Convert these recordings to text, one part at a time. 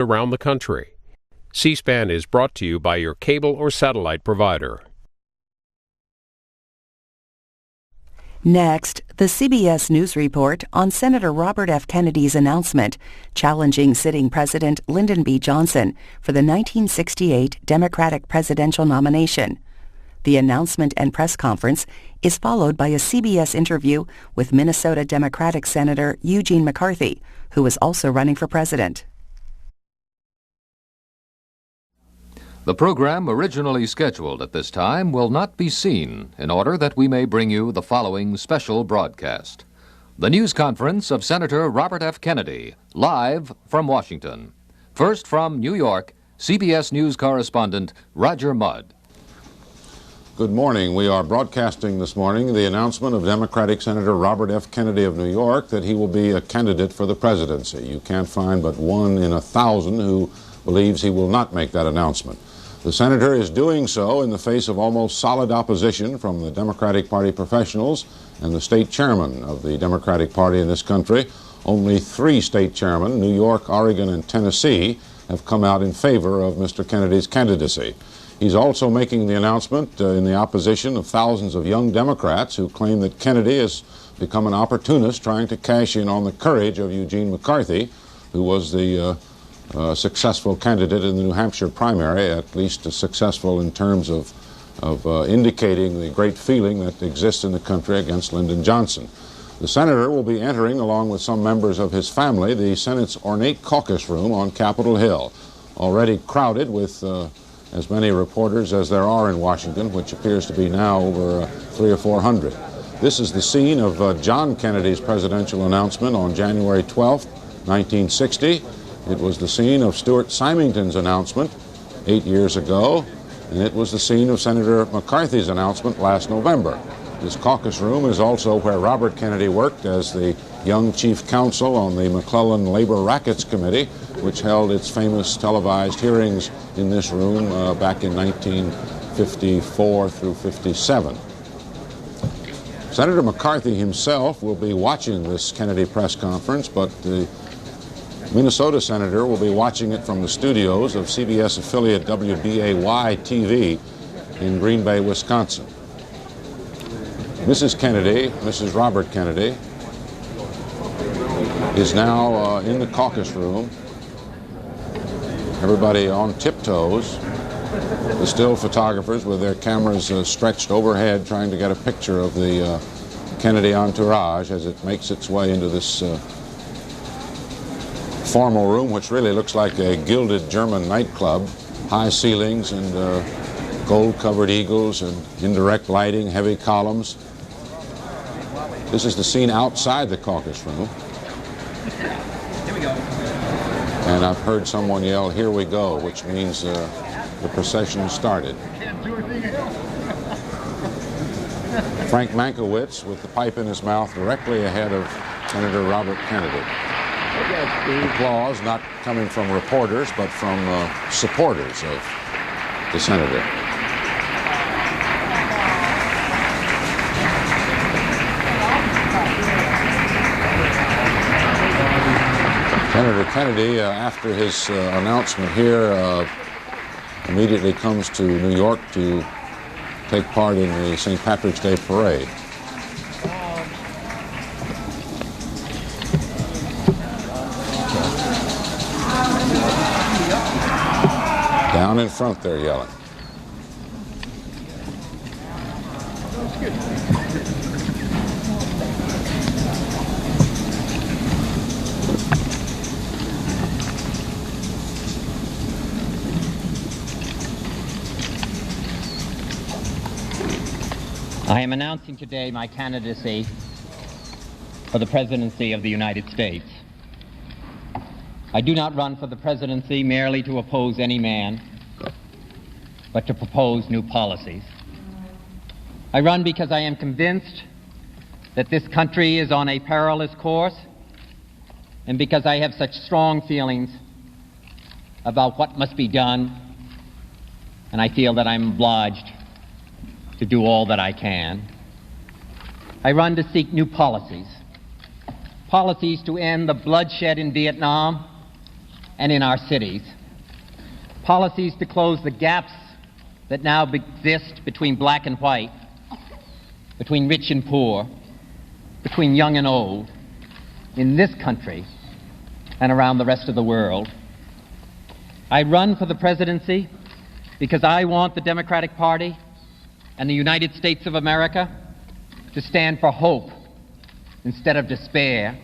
around the country. C-SPAN is brought to you by your cable or satellite provider. Next, the CBS News report on Senator Robert F. Kennedy's announcement challenging sitting President Lyndon B. Johnson for the 1968 Democratic presidential nomination. The announcement and press conference is followed by a CBS interview with Minnesota Democratic Senator Eugene McCarthy, who is also running for president. The program originally scheduled at this time will not be seen in order that we may bring you the following special broadcast. The news conference of Senator Robert F. Kennedy, live from Washington. First from New York, CBS News correspondent Roger Mudd. Good morning. We are broadcasting this morning the announcement of Democratic Senator Robert F. Kennedy of New York that he will be a candidate for the presidency. You can't find but 1 in 1,000 who believes he will not make that announcement. The senator is doing so in the face of almost solid opposition from the Democratic Party professionals and the state chairman of the Democratic Party in this country. Only 3 state chairmen, New York, Oregon, and Tennessee, have come out in favor of Mr. Kennedy's candidacy. He's also making the announcement in the opposition of thousands of young Democrats who claim that Kennedy has become an opportunist trying to cash in on the courage of Eugene McCarthy, who was the successful candidate in the New Hampshire primary, at least successful in terms of indicating the great feeling that exists in the country against Lyndon Johnson. The senator will be entering, along with some members of his family, the Senate's ornate caucus room on Capitol Hill, already crowded with as many reporters as there are in Washington, which appears to be now over 300 or 400. This is the scene of John Kennedy's presidential announcement on January 12, 1960. It was the scene of Stuart Symington's announcement 8 years ago, and it was the scene of Senator McCarthy's announcement last November. This caucus room is also where Robert Kennedy worked as the young chief counsel on the McClellan Labor Rackets Committee, which held its famous televised hearings in this room back in 1954 through 57. Senator McCarthy himself will be watching this Kennedy press conference, but the Minnesota senator will be watching it from the studios of CBS affiliate WBAY-TV in Green Bay, Wisconsin. Mrs. Kennedy, Mrs. Robert Kennedy, is now in the caucus room. Everybody on tiptoes. The still photographers with their cameras stretched overhead trying to get a picture of the Kennedy entourage as it makes its way into this formal room, which really looks like a gilded German nightclub. High ceilings and gold-covered eagles and indirect lighting, heavy columns. This is the scene outside the caucus room. Here we go. And I've heard someone yell, "Here we go," which means the procession started. Frank Mankiewicz with the pipe in his mouth directly ahead of Senator Robert Kennedy. Applause not coming from reporters, but from supporters of the senator. Senator Kennedy, after his announcement here, immediately comes to New York to take part in the St. Patrick's Day Parade. Down in front they're yelling. I am announcing today my candidacy for the presidency of the United States. I do not run for the presidency merely to oppose any man, but to propose new policies. I run because I am convinced that this country is on a perilous course, and because I have such strong feelings about what must be done, and I feel that I'm obliged to do all that I can. I run to seek new policies to end the bloodshed in Vietnam and in our cities. Policies to close the gaps that now exist between black and white, between rich and poor, between young and old, in this country and around the rest of the world. I run for the presidency because I want the Democratic Party and the United States of America to stand for hope instead of despair,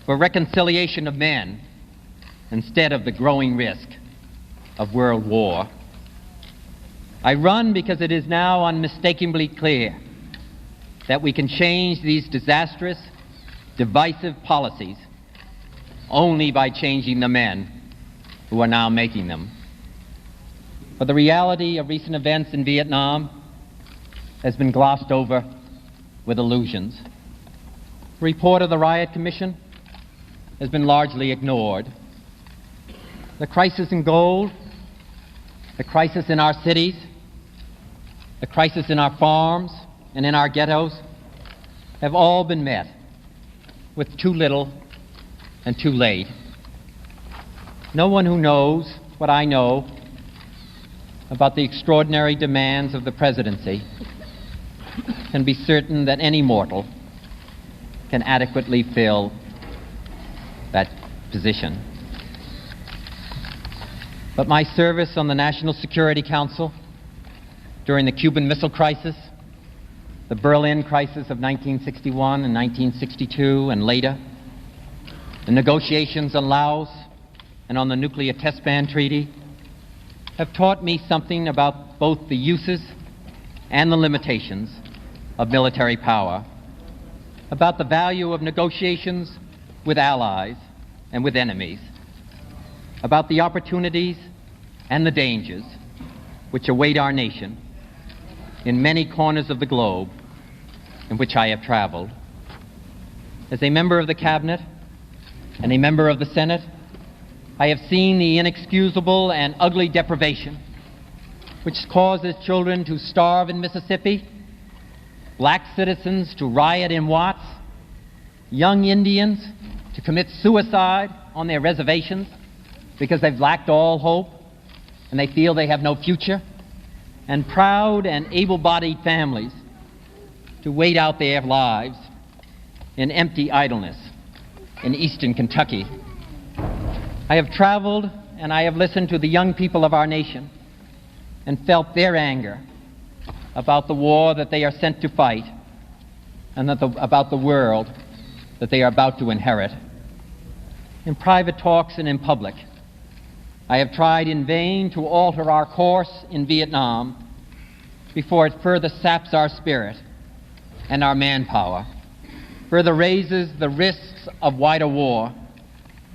for reconciliation of men instead of the growing risk of world war. I run because it is now unmistakably clear that we can change these disastrous, divisive policies only by changing the men who are now making them. But the reality of recent events in Vietnam has been glossed over with illusions. The report of the Riot Commission has been largely ignored. The crisis in gold, the crisis in our cities, the crisis in our farms and in our ghettos have all been met with too little and too late. No one who knows what I know about the extraordinary demands of the presidency can be certain that any mortal can adequately fill that position. But my service on the National Security Council during the Cuban Missile Crisis, the Berlin Crisis of 1961 and 1962 and later, the negotiations on Laos and on the Nuclear Test Ban Treaty have taught me something about both the uses and the limitations of military power, about the value of negotiations with allies and with enemies, about the opportunities and the dangers which await our nation in many corners of the globe in which I have traveled. As a member of the Cabinet and a member of the Senate, I have seen the inexcusable and ugly deprivation which causes children to starve in Mississippi, black citizens to riot in Watts, young Indians to commit suicide on their reservations because they've lacked all hope and they feel they have no future, and proud and able-bodied families to wait out their lives in empty idleness in eastern Kentucky. I have traveled and I have listened to the young people of our nation and felt their anger about the war that they are sent to fight and about the world that they are about to inherit. In private talks and in public, I have tried in vain to alter our course in Vietnam before it further saps our spirit and our manpower, further raises the risks of wider war,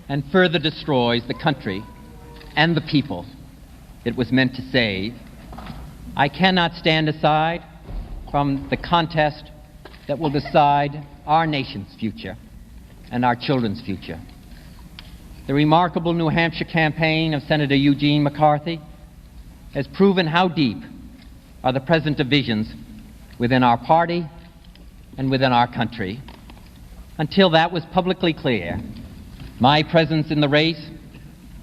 and further destroys the country and the people it was meant to save. I cannot stand aside from the contest that will decide our nation's future and our children's future. The remarkable New Hampshire campaign of Senator Eugene McCarthy has proven how deep are the present divisions within our party and within our country. Until that was publicly clear, my presence in the race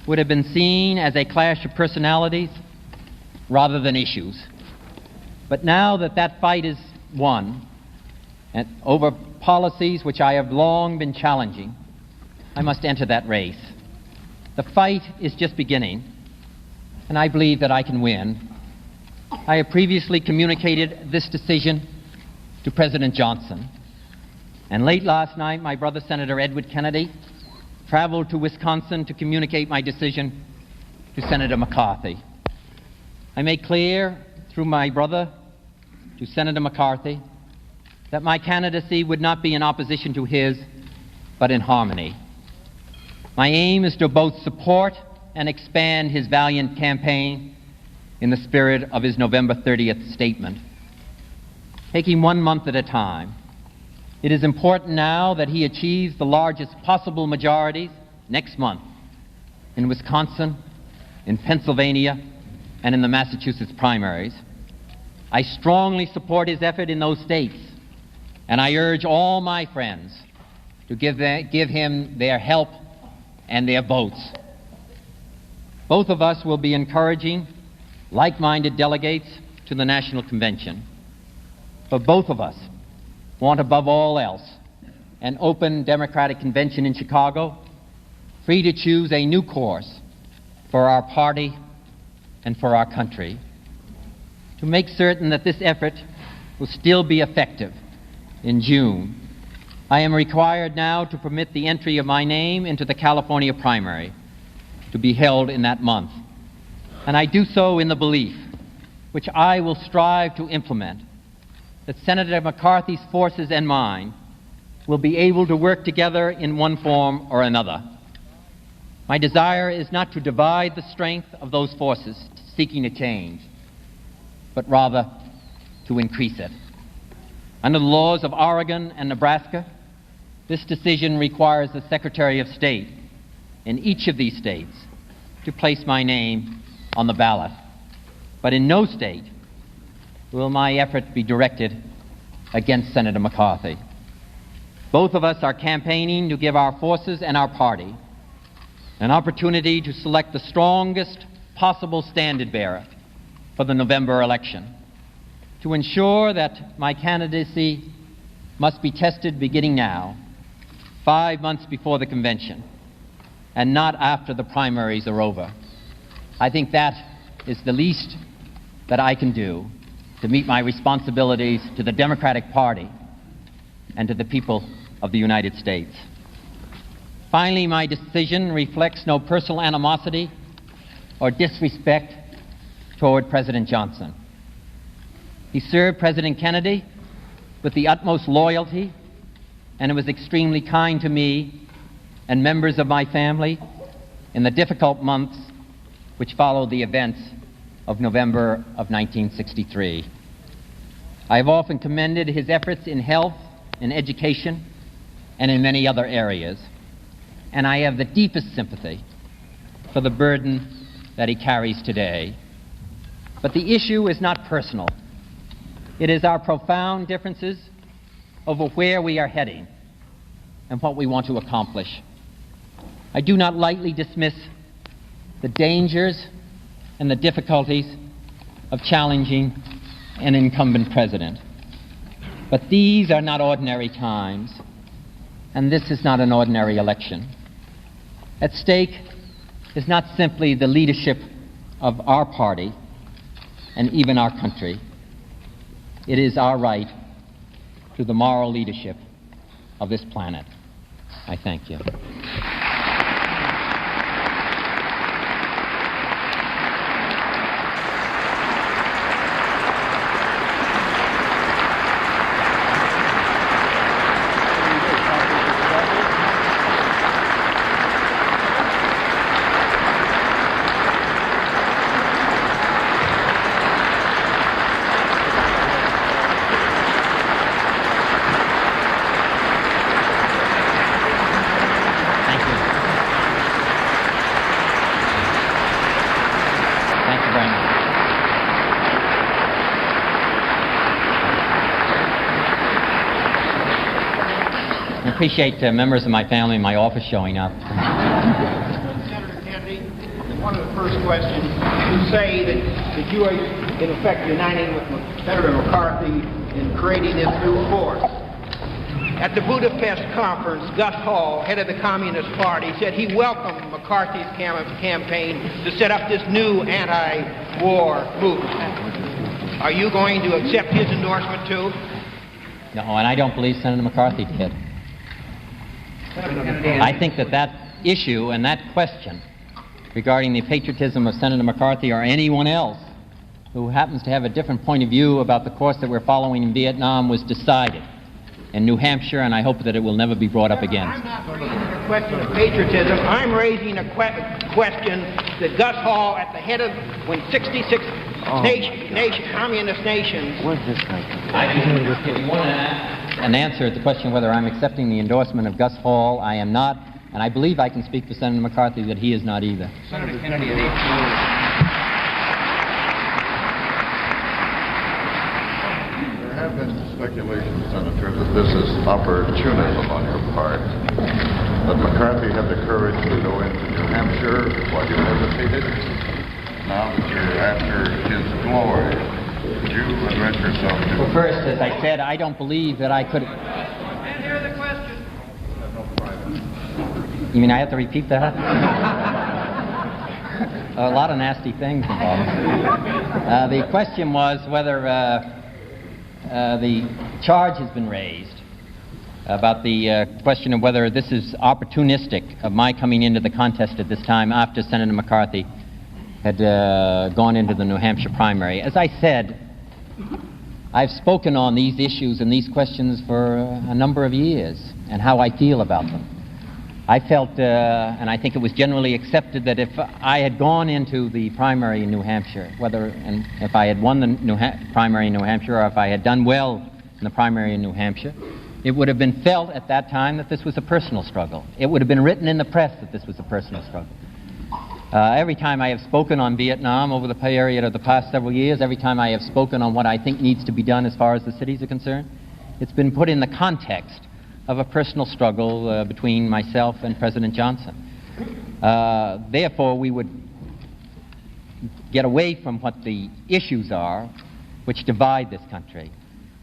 would have been seen as a clash of personalities rather than issues. But now that that fight is won, and over policies which I have long been challenging, I must enter that race. The fight is just beginning, and I believe that I can win. I have previously communicated this decision to President Johnson, and late last night my brother Senator Edward Kennedy traveled to Wisconsin to communicate my decision to Senator McCarthy. I made clear through my brother to Senator McCarthy that my candidacy would not be in opposition to his, but in harmony. My aim is to both support and expand his valiant campaign in the spirit of his November 30th statement. Taking 1 month at a time, it is important now that he achieves the largest possible majorities next month in Wisconsin, in Pennsylvania, and in the Massachusetts primaries. I strongly support his effort in those states, and I urge all my friends to give him their help and their votes Both of us will be encouraging like-minded delegates to the National Convention. But both of us want, above all else, an open Democratic convention in Chicago, free to choose a new course for our party and for our country. To make certain that this effort will still be effective in June, I am required now to permit the entry of my name into the California primary to be held in that month. And I do so in the belief, which I will strive to implement, that Senator McCarthy's forces and mine will be able to work together in one form or another. My desire is not to divide the strength of those forces seeking a change, but rather to increase it. Under the laws of Oregon and Nebraska, this decision requires the Secretary of State in each of these states to place my name on the ballot. But in no state will my effort be directed against Senator McCarthy. Both of us are campaigning to give our forces and our party an opportunity to select the strongest possible standard-bearer for the November election, to ensure that my candidacy must be tested beginning now, 5 months before the convention, and not after the primaries are over. I think that is the least that I can do to meet my responsibilities to the Democratic Party and to the people of the United States. Finally, my decision reflects no personal animosity or disrespect toward President Johnson. He served President Kennedy with the utmost loyalty, and was extremely kind to me and members of my family in the difficult months which followed the events of November of 1963. I have often commended his efforts in health, in education, and in many other areas, and I have the deepest sympathy for the burden that he carries today. But the issue is not personal. It is our profound differences over where we are heading and what we want to accomplish. I do not lightly dismiss the dangers and the difficulties of challenging an incumbent president. But these are not ordinary times, and this is not an ordinary election. At stake is not simply the leadership of our party and even our country. It is our right to the moral leadership of this planet. I thank you. I appreciate members of my family in my office showing up. Senator Kennedy, one of the first questions, you say that you are, in effect, uniting with Senator McCarthy in creating this new force. At the Budapest conference, Gus Hall, head of the Communist Party, said he welcomed McCarthy's campaign to set up this new anti-war movement. Are you going to accept his endorsement, too? No, and I don't believe Senator McCarthy did. I think that issue and that question regarding the patriotism of Senator McCarthy or anyone else who happens to have a different point of view about the course that we're following in Vietnam was decided in New Hampshire, and I hope that it will never be brought up again. I'm not raising a question of patriotism. I'm raising a question that Gus Hall, at the head of when 66 communist nations... If you want an answer at the question whether I'm accepting the endorsement of Gus Hall, I am not, and I believe I can speak for Senator McCarthy that he is not either. Senator Kennedy at 18. have been speculation, Senator, that this is opportunism on your part, that McCarthy had the courage to go into New Hampshire while you hesitated. Now that you're after his glory, would you address yourself to... Well, first, as I said, I don't believe that I could... And hear the question. You mean I have to repeat that? A lot of nasty things involved. The question was whether the charge has been raised about the question of whether this is opportunistic of my coming into the contest at this time after Senator McCarthy had gone into the New Hampshire primary. As I said, I've spoken on these issues and these questions for a number of years and how I feel about them. I felt, and I think it was generally accepted, that if I had gone into the primary in New Hampshire, and if I had won the primary in New Hampshire, or if I had done well in the primary in New Hampshire, it would have been felt at that time that this was a personal struggle. It would have been written in the press that this was a personal struggle. Every time I have spoken on Vietnam over the period of the past several years, every time I have spoken on what I think needs to be done as far as the cities are concerned, it's been put in the context of a personal struggle between myself and President Johnson. Therefore, we would get away from what the issues are which divide this country.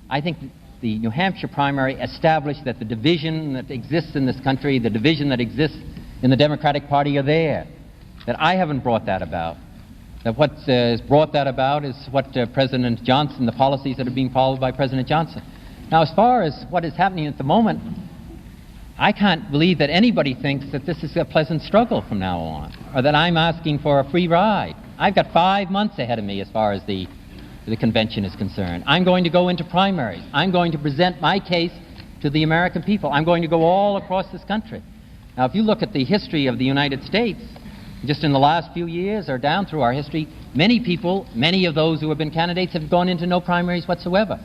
I think the New Hampshire primary established that the division that exists in this country, the division that exists in the Democratic Party are there, that I haven't brought that about. That what has brought that about is what President Johnson, the policies that are being followed by President Johnson. Now, as far as what is happening at the moment, I can't believe that anybody thinks that this is a pleasant struggle from now on, or that I'm asking for a free ride. I've got 5 months ahead of me as far as the convention is concerned. I'm going to go into primaries. I'm going to present my case to the American people. I'm going to go all across this country. Now, if you look at the history of the United States, just in the last few years or down through our history, many people, many of those who have been candidates have gone into no primaries whatsoever.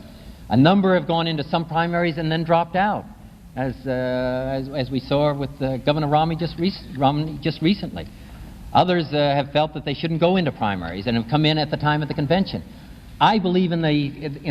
A number have gone into some primaries and then dropped out, as we saw with Governor Romney just recently. Others have felt that they shouldn't go into primaries and have come in at the time of the convention. I believe in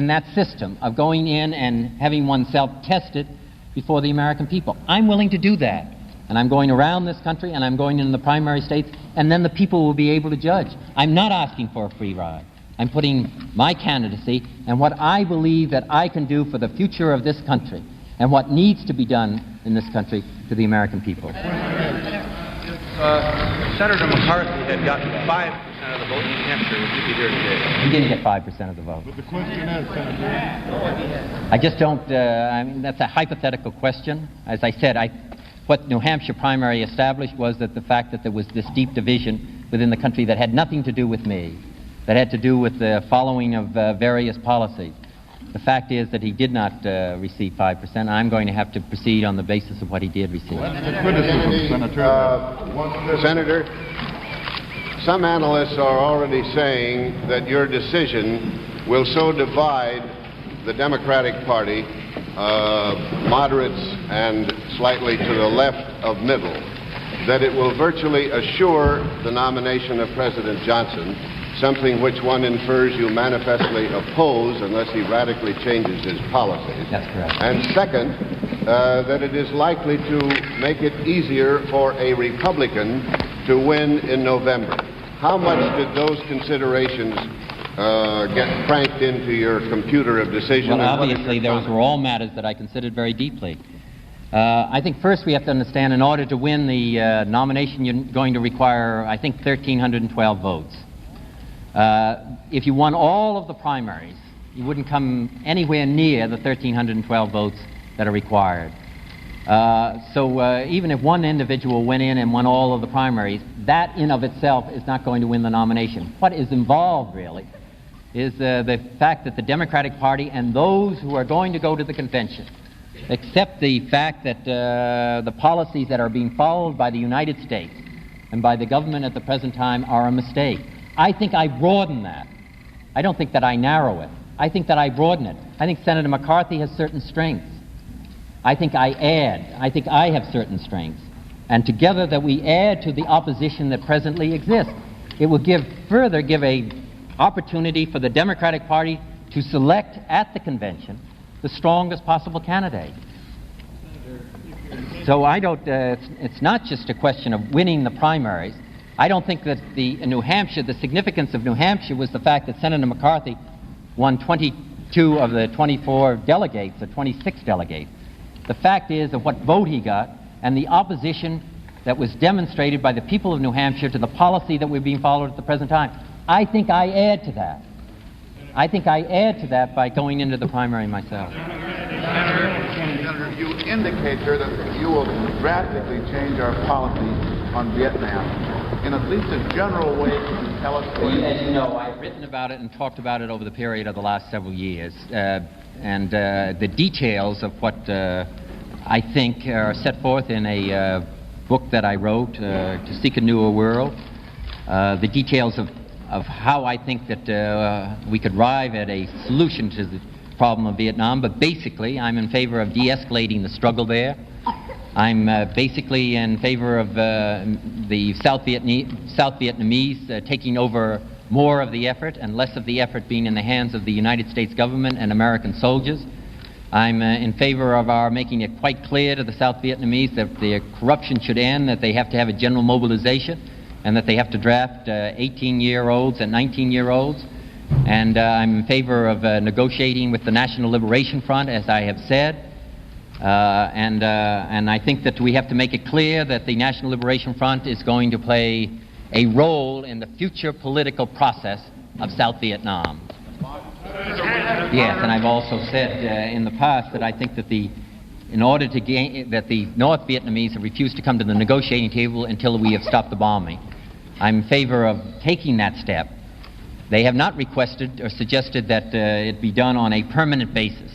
that system of going in and having oneself tested before the American people. I'm willing to do that. And I'm going around this country and I'm going into the primary states, and then the people will be able to judge. I'm not asking for a free ride. I'm putting my candidacy and what I believe that I can do for the future of this country and what needs to be done in this country to the American people. If Senator McCarthy had gotten 5% of the vote in New Hampshire, would you be here today? He didn't get 5% of the vote. But the question is, Senator... I just don't, I mean, that's a hypothetical question. As I said, what New Hampshire primary established was that the fact that there was this deep division within the country that had nothing to do with me, that had to do with the following of various policies. The fact is that he did not receive 5%. I'm going to have to proceed on the basis of what he did receive. Well, that's the criticism, Senator. Senator, some analysts are already saying that your decision will so divide the Democratic Party, moderates and slightly to the left of middle, that it will virtually assure the nomination of President Johnson, something which one infers you manifestly oppose unless he radically changes his policies. That's correct. And second, that it is likely to make it easier for a Republican to win in November. How much did those considerations get cranked into your computer of decision? Well, obviously, those were all matters that I considered very deeply. I think first we have to understand, in order to win the nomination, you're going to require, I think, 1,312 votes. If you won all of the primaries, you wouldn't come anywhere near the 1,312 votes that are required. So even if one individual went in and won all of the primaries, that in of itself is not going to win the nomination. What is involved, really, is the fact that the Democratic Party and those who are going to go to the convention accept the fact that the policies that are being followed by the United States and by the government at the present time are a mistake. I think I broaden that. I don't think that I narrow it. I think that I broaden it. I think Senator McCarthy has certain strengths. I think I add. I think I have certain strengths. And together that we add to the opposition that presently exists, it will further give a opportunity for the Democratic Party to select at the convention the strongest possible candidate. So I don't, it's not just a question of winning the primaries. I don't think that in New Hampshire, the significance of New Hampshire was the fact that Senator McCarthy won 22 of the 24 delegates, or 26 delegates. The fact is of what vote he got and the opposition that was demonstrated by the people of New Hampshire to the policy that we're being followed at the present time. I think I add to that. I think I add to that by going into the primary myself. Senator, you indicate here that you will drastically change our policy on Vietnam. In at least a general way, can you tell us what? As you know, I've written about it and talked about it over the period of the last several years. And the details of what I think are set forth in a book that I wrote, To Seek a Newer World. The details of how I think that we could arrive at a solution to the problem of Vietnam, but basically I'm in favor of de-escalating the struggle there. I'm basically in favor of the South Vietnamese taking over more of the effort and less of the effort being in the hands of the United States government and American soldiers. I'm in favor of our making it quite clear to the South Vietnamese that the corruption should end, that they have to have a general mobilization, and that they have to draft 18-year-olds and 19-year-olds. And I'm in favor of negotiating with the National Liberation Front, as I have said. And I think that we have to make it clear that the National Liberation Front is going to play a role in the future political process of South Vietnam. Yes, and I've also said in the past that I think that in order to gain, that the North Vietnamese have refused to come to the negotiating table until we have stopped the bombing. I'm in favor of taking that step. They have not requested or suggested that it be done on a permanent basis.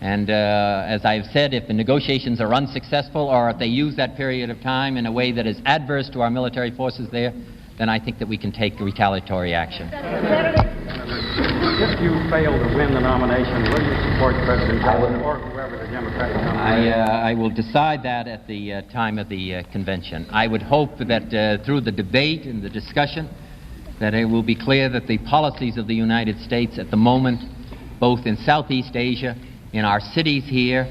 And as I have said, if the negotiations are unsuccessful or if they use that period of time in a way that is adverse to our military forces there, then I think that we can take retaliatory action. If you fail to win the nomination, will you support President Johnson or whoever the Democratic nominee is? I will decide that at the time of the convention. I would hope that through the debate and the discussion, that it will be clear that the policies of the United States at the moment, both in Southeast Asia, in our cities here,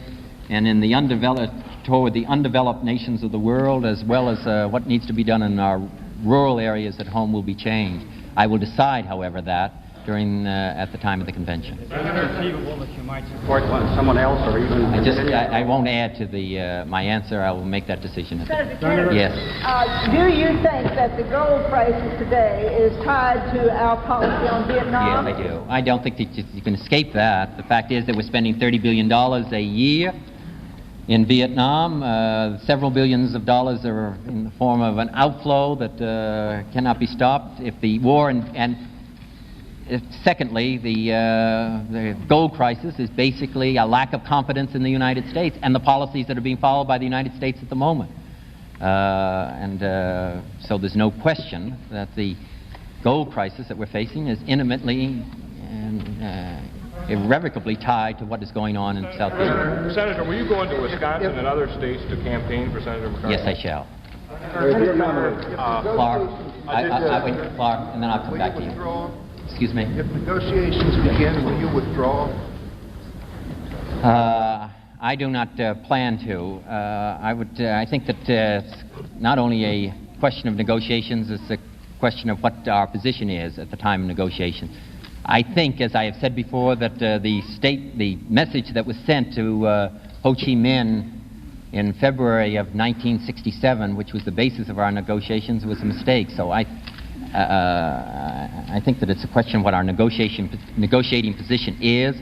and in the toward the undeveloped nations of the world, as well as what needs to be done in our rural areas at home, will be changed. I will decide, however, that during at the time of the convention. Is it conceivable that you might support someone else, or even? I won't add to my answer. I will make that decision. Senator Kennedy, yes. Do you think that the gold crisis today is tied to our policy on Vietnam? Yes, I do. I don't think that you can escape that. The fact is that we're spending $30 billion a year in Vietnam. Several billions of dollars are in the form of an outflow that cannot be stopped. If the war secondly, the gold crisis is basically a lack of confidence in the United States and the policies that are being followed by the United States at the moment. So there's no question that the gold crisis that we're facing is intimately and irrevocably tied to what is going on in South Vietnam. Senator, will you go into Wisconsin and other states to campaign for Senator McCarthy? Yes, I shall. Clark, I wait for Clark, and then I'll come back to you. Excuse me? If negotiations begin, will you withdraw? I do not plan to. I think that it's not only a question of negotiations, it's a question of what our position is at the time of negotiation. I think, as I have said before, that the message that was sent to Ho Chi Minh in February of 1967, which was the basis of our negotiations, was a mistake. So I think that it's a question of what our negotiating position is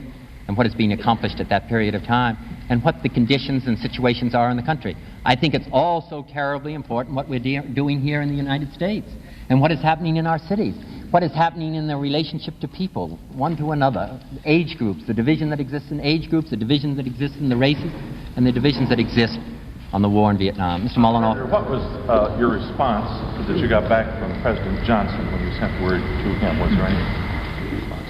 and what is being accomplished at that period of time and what the conditions and situations are in the country. I think it's also terribly important what we're doing here in the United States and what is happening in our cities, what is happening in the relationship to people, one to another, age groups, the division that exists in age groups, the division that exists in the races, and the divisions that exist on the war in Vietnam. Mr. Molinoff. What was your response that you got back from President Johnson when you sent word to him? Was there any response?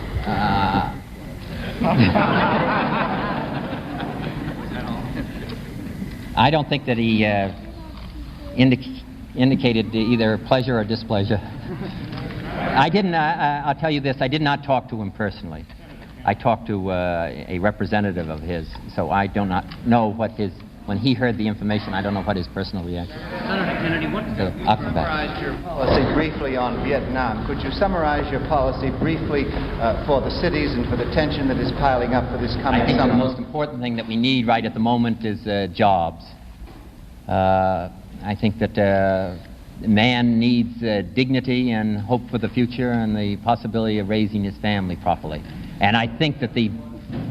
I don't think that he indicated either pleasure or displeasure. I didn't, I'll tell you this, I did not talk to him personally. I talked to a representative of his, so I do not know what his, when he heard the information, I don't know what his personal reaction. Senator Kennedy, what summarized your policy briefly on Vietnam? Could you summarize your policy briefly for the cities and for the tension that is piling up for this coming summer? I think the most important thing that we need right at the moment is jobs. I think that man needs dignity and hope for the future and the possibility of raising his family properly. And I think that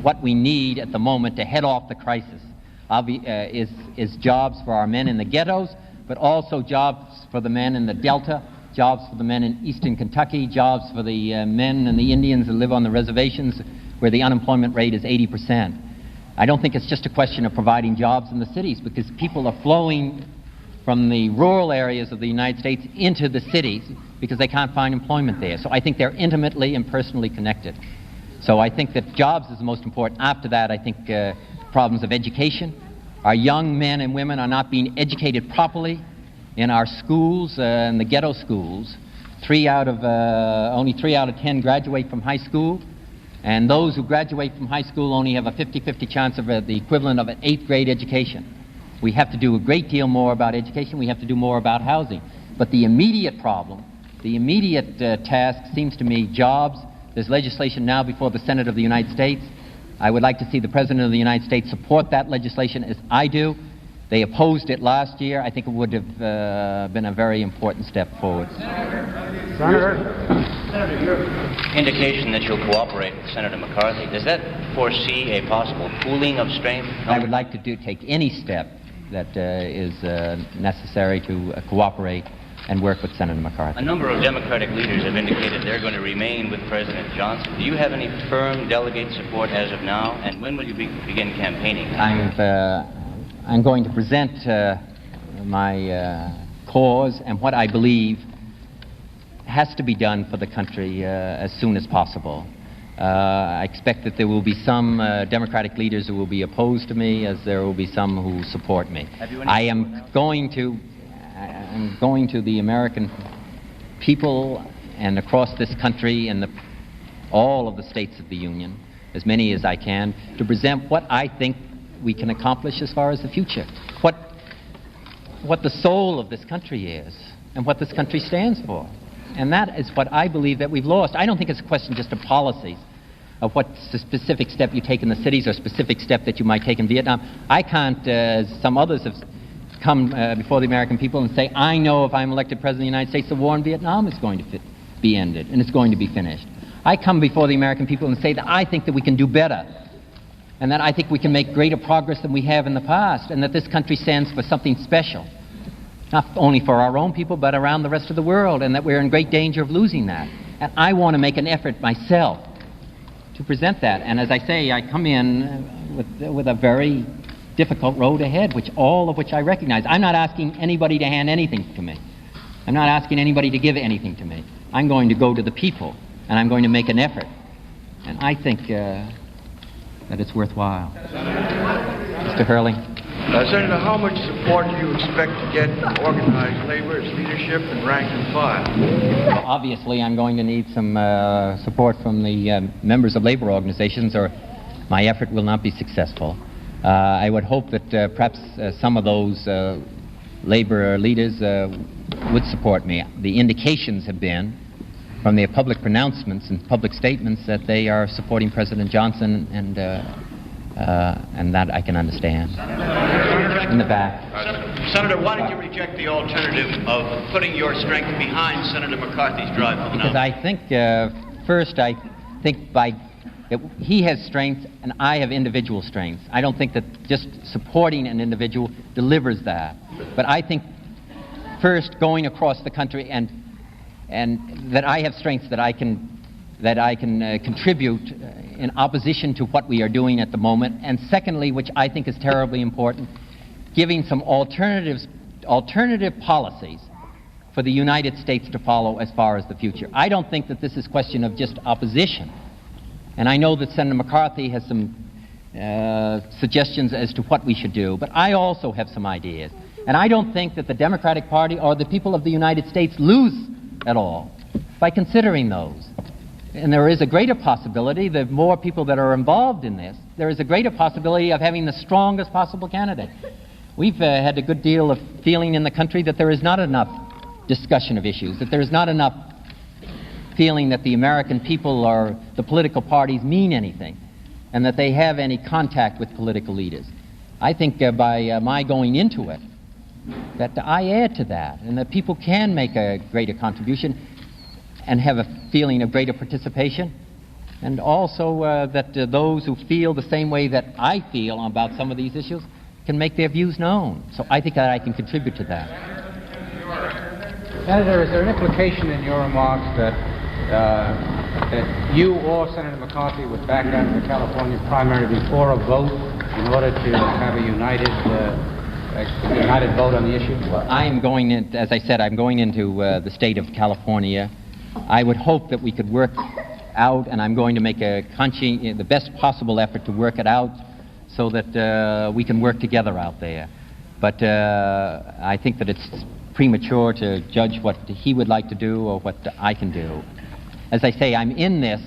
what we need at the moment to head off the crisis is jobs for our men in the ghettos, but also jobs for the men in the Delta, jobs for the men in eastern Kentucky, jobs for the men and the Indians that live on the reservations where the unemployment rate is 80%. I don't think it's just a question of providing jobs in the cities, because people are flowing from the rural areas of the United States into the cities because they can't find employment there. So I think they're intimately and personally connected. So I think that jobs is the most important. After that, I think problems of education. Our young men and women are not being educated properly in our schools, in the ghetto schools. Only 3 out of 10 graduate from high school, and those who graduate from high school only have a 50-50 chance of the equivalent of an 8th grade education. We have to do a great deal more about education. We have to do more about housing. But the immediate problem, the immediate task seems to me jobs. There's legislation now before the Senate of the United States. I would like to see the President of the United States support that legislation as I do. They opposed it last year. I think it would have been a very important step forward. Senator, your indication that you'll cooperate with Senator McCarthy, does that foresee a possible pooling of strength? I would like to take any step that is necessary to cooperate and work with Senator McCarthy. A number of Democratic leaders have indicated they're going to remain with President Johnson. Do you have any firm delegate support as of now? And when will you begin campaigning? I'm going to present my cause and what I believe has to be done for the country as soon as possible. I expect that there will be some Democratic leaders who will be opposed to me, as there will be some who support me. I'm going to the American people and across this country and all of the states of the Union, as many as I can, to present what I think we can accomplish as far as the future, what the soul of this country is and what this country stands for. And that is what I believe that we've lost. I don't think it's a question just of policies, of what specific step you take in the cities or specific step that you might take in Vietnam. I can't, as some others have come before the American people and say, I know if I'm elected President of the United States, the war in Vietnam is going to be ended and it's going to be finished. I come before the American people and say that I think that we can do better, and that I think we can make greater progress than we have in the past, and that this country stands for something special, not only for our own people, but around the rest of the world, and that we're in great danger of losing that. And I want to make an effort myself to present that. And as I say, I come in with a very difficult road ahead, all of which I recognize. I'm not asking anybody to hand anything to me. I'm not asking anybody to give anything to me. I'm going to go to the people, and I'm going to make an effort. And I think that it's worthwhile. Mr. Hurley. Senator, how much support do you expect to get from organized labor, its leadership, and rank and file? Well, obviously, I'm going to need some support from the members of labor organizations, or my effort will not be successful. I would hope that perhaps some of those labor leaders would support me. The indications have been, from their public pronouncements and public statements, that they are supporting President Johnson, and that I can understand. In the back. Senator, why did you reject the alternative of putting your strength behind Senator McCarthy's drive for the Because I think, first, I think that he has strengths and I have individual strengths. I don't think that just supporting an individual delivers that. But I think, first, going across the country and that I have strengths that I can contribute in opposition to what we are doing at the moment. And secondly, which I think is terribly important, giving some alternative policies for the United States to follow as far as the future. I don't think that this is a question of just opposition. And I know that Senator McCarthy has some suggestions as to what we should do, but I also have some ideas. And I don't think that the Democratic Party or the people of the United States lose at all by considering those. and there is a greater possibility, the more people that are involved in this, there is a greater possibility of having the strongest possible candidate. We've had a good deal of feeling in the country that there is not enough discussion of issues, that there is not enough feeling that the American people or the political parties mean anything, and that they have any contact with political leaders. I think by my going into it, that I add to that, and that people can make a greater contribution and have a feeling of greater participation, and also that those who feel the same way that I feel about some of these issues can make their views known. So I think that I can contribute to that. Senator, is there an implication in your remarks that you or Senator McCarthy would back out of the California primary before a vote in order to have a united vote on the issue? Well, I am going in, as I said, I'm going into the state of California. I would hope that we could work out, and I'm going to make the best possible effort to work it out so that we can work together out there. But I think that it's premature to judge what he would like to do or what I can do. As I say, I'm in this,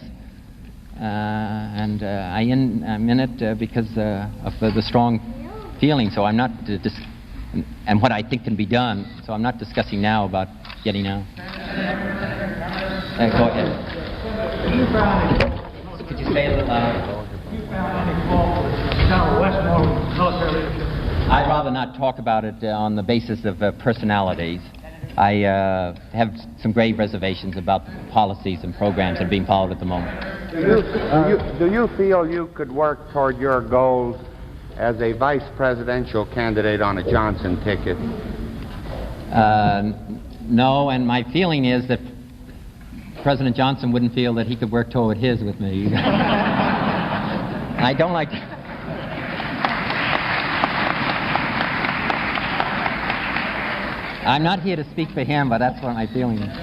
and I'm in it because of the strong feeling. So I'm not, and what I think can be done. So I'm not discussing now about getting out. Go ahead. Could you say a little louder? You found any fault with General Westmoreland's military leadership? I'd rather not talk about it on the basis of personalities. I have some grave reservations about the policies and programs that are being followed at the moment. Do you feel you could work toward your goals as a vice presidential candidate on a Johnson ticket? No, and my feeling is that President Johnson wouldn't feel that he could work toward his with me. I don't like to... I'm not here to speak for him, but that's what my feeling is.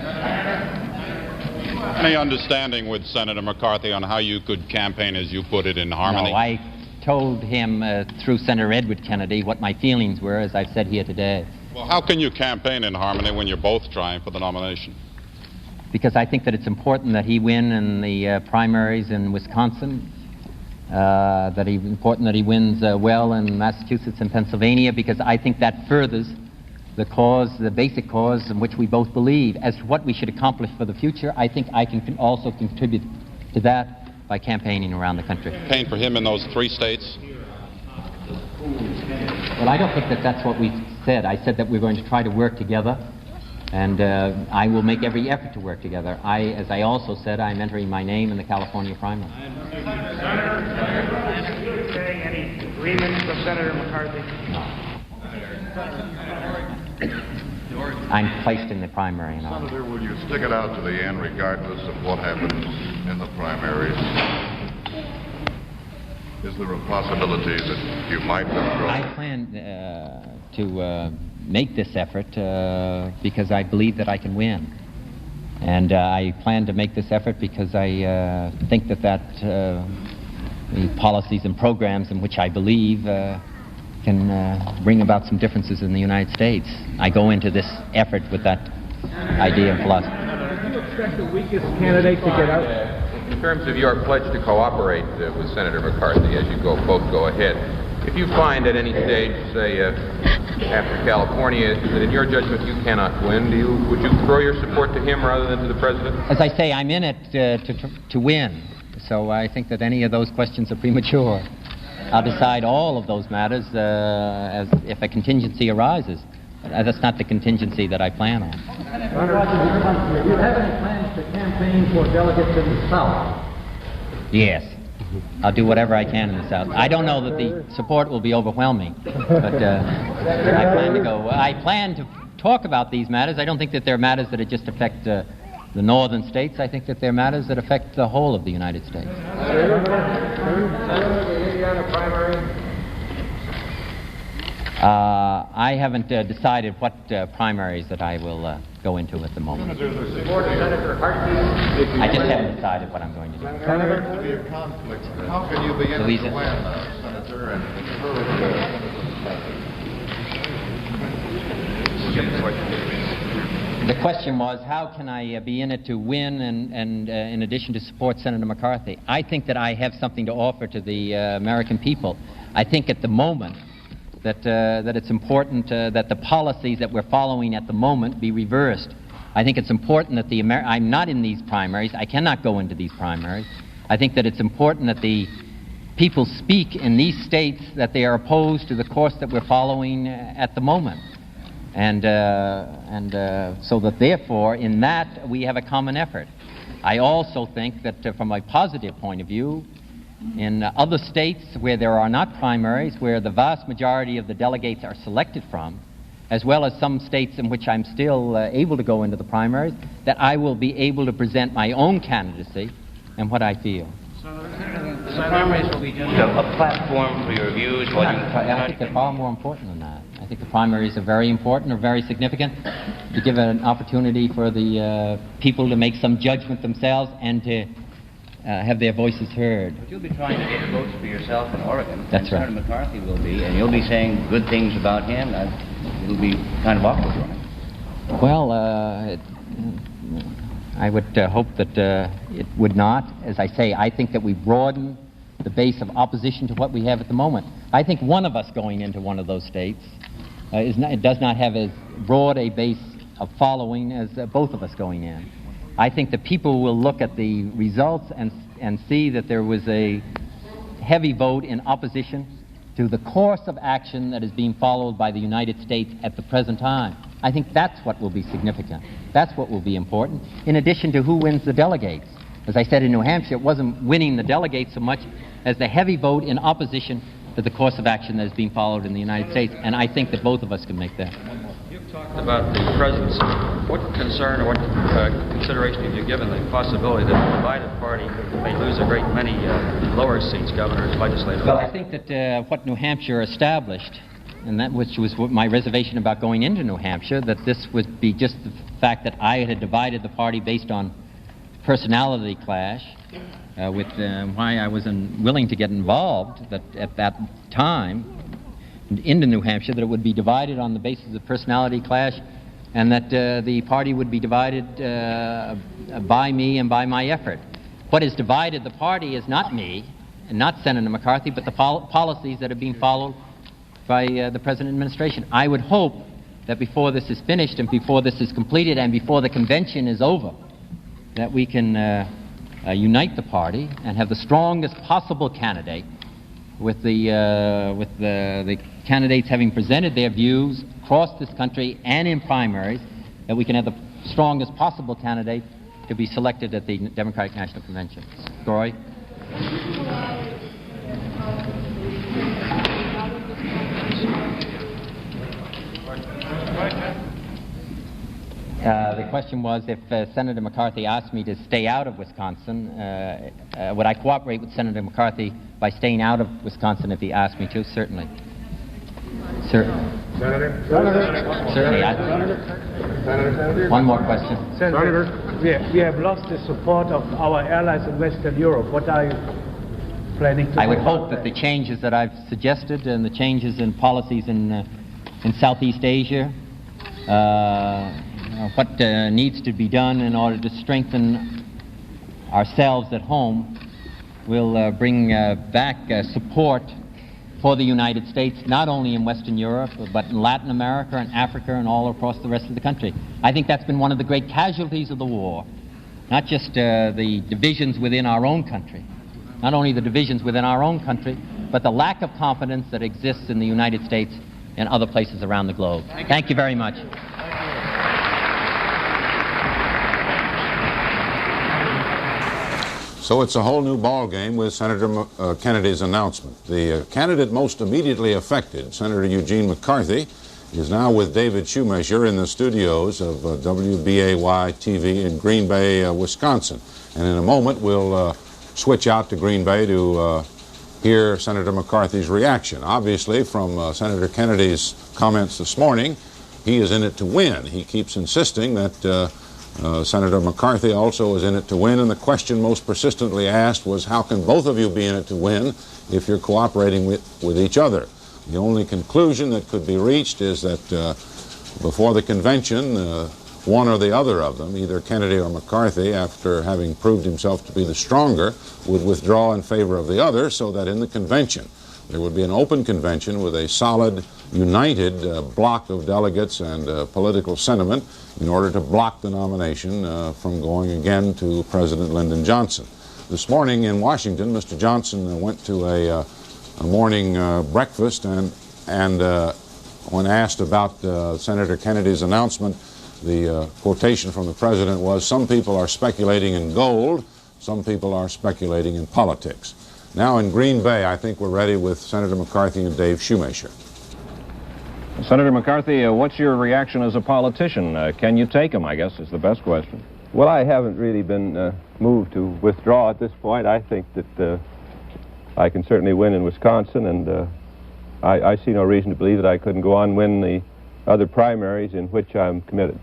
Any understanding with Senator McCarthy on how you could campaign, as you put it, in harmony? No, I told him through Senator Edward Kennedy what my feelings were, as I've said here today. Well, how can you campaign in harmony when you're both trying for the nomination? Because I think that it's important that he win in the primaries in Wisconsin, important that he wins well in Massachusetts and Pennsylvania, because I think that furthers the cause, the basic cause in which we both believe. As to what we should accomplish for the future, I think I can also contribute to that by campaigning around the country. Campaign for him in those 3 states? Well, I don't think that that's what we said. I said that we're going to try to work together, and I will make every effort to work together. As I also said, I'm entering my name in the California primary. Senator, are you saying any agreements with Senator McCarthy? No. I'm placed in the primary. Senator, will you stick it out to the end regardless of what happens in the primaries? Is there a possibility that you might withdraw? I plan to make this effort because I believe that I can win. And I plan to make this effort because I think that the policies and programs in which I believe can bring about some differences in the United States. I go into this effort with that idea and philosophy. Do you expect the weakest candidate to get out? In terms of your pledge to cooperate with Senator McCarthy as you both go ahead, if you find at any stage, say after California, that in your judgment you cannot win, would you throw your support to him rather than to the president? As I say, I'm in it to win, so I think that any of those questions are premature. I'll decide all of those matters as if a contingency arises. But that's not the contingency that I plan on. Do you have any plans to campaign for delegates in the South? Yes. I'll do whatever I can in the South. I don't know that the support will be overwhelming, but I plan to go. I plan to talk about these matters. I don't think that they're matters that just affect the northern states. I think that they're matters that affect the whole of the United States. I haven't decided what primaries that I will go into at the moment. I just haven't decided what I'm going to do. Senator, how can you begin to win, Senator, and encourage The question was, how can I be in it to win and in addition to support Senator McCarthy? I think that I have something to offer to the American people. I think at the moment that it's important that the policies that we're following at the moment be reversed. I think it's important that I'm not in these primaries. I cannot go into these primaries. I think that it's important that the people speak in these states that they are opposed to the course that we're following at the moment. And so that therefore, in that, we have a common effort. I also think that from a positive point of view, in other states where there are not primaries, where the vast majority of the delegates are selected from, as well as some states in which I'm still able to go into the primaries, that I will be able to present my own candidacy and what I feel. The primaries will be just a platform for your views. I think they're far more important than that. I think the primaries are very important or very significant to give an opportunity for the people to make some judgment themselves and to have their voices heard. But you'll be trying to get votes for yourself in Oregon. That's right. Senator McCarthy will be, and you'll be saying good things about him. It'll be kind of awkward for him. Well, I would hope that it would not. As I say, I think that we broaden the base of opposition to what we have at the moment. I think one of us going into one of those states it does not have as broad a base of following as both of us going in. I think that people will look at the results and see that there was a heavy vote in opposition to the course of action that is being followed by the United States at the present time. I think that's what will be significant. That's what will be important, in addition to who wins the delegates. As I said in New Hampshire, it wasn't winning the delegates so much as the heavy vote in opposition to the course of action that is being followed in the United States, and I think that both of us can make that. You've talked about the presidency. What concern or what consideration have you given the possibility that the divided party may lose a great many lower seats, governors, legislators? Well, I think that what New Hampshire established, and that which was my reservation about going into New Hampshire, that this would be just the fact that I had divided the party based on personality clash, with why I was willing to get involved, that at that time into New Hampshire, that it would be divided on the basis of personality clash, and that the party would be divided by me and by my effort. What has divided the party is not me and not Senator McCarthy, but the policies that are being followed by the present administration. I would hope that before this is finished and before this is completed and before the convention is over, that we can unite the party and have the strongest possible candidate, with the candidates having presented their views across this country and in primaries, that we can have the strongest possible candidate to be selected at the Democratic National Convention. Goy? The question was, if Senator McCarthy asked me to stay out of Wisconsin, would I cooperate with Senator McCarthy by staying out of Wisconsin if he asked me to? Certainly. Certainly. Senator? Certainly. Senator? One more question. Senator, we have lost the support of our allies in Western Europe. What are you planning to do? I would hope that the changes that I've suggested and the changes in policies in Southeast Asia, what needs to be done in order to strengthen ourselves at home, will bring back support for the United States, not only in Western Europe, but in Latin America and Africa and all across the rest of the country. I think that's been one of the great casualties of the war, not just the divisions within our own country, not only the divisions within our own country, but the lack of confidence that exists in the United States and other places around the globe. Thank you very much. So it's a whole new ball game with Senator Kennedy's announcement. The candidate most immediately affected, Senator Eugene McCarthy, is now with David Shoemaker in the studios of WBAY-TV in Green Bay, Wisconsin. And in a moment, we'll switch out to Green Bay to hear Senator McCarthy's reaction. Obviously, from Senator Kennedy's comments this morning, he is in it to win. He keeps insisting that Senator McCarthy also is in it to win, and the question most persistently asked was, how can both of you be in it to win if you're cooperating with each other? The only conclusion that could be reached is that before the convention, one or the other of them, either Kennedy or McCarthy, after having proved himself to be the stronger, would withdraw in favor of the other, so that in the convention there would be an open convention with a solid, united block of delegates and political sentiment in order to block the nomination from going again to President Lyndon Johnson. This morning in Washington, Mr. Johnson went to a morning breakfast, and when asked about Senator Kennedy's announcement, the quotation from the president was, "Some people are speculating in gold, some people are speculating in politics." Now in Green Bay, I think we're ready with Senator McCarthy and Dave Shoemaker. Senator McCarthy, what's your reaction as a politician? Can you take him, I guess, is the best question. Well, I haven't really been moved to withdraw at this point. I think that I can certainly win in Wisconsin, and I see no reason to believe that I couldn't go on and win the other primaries in which I'm committed.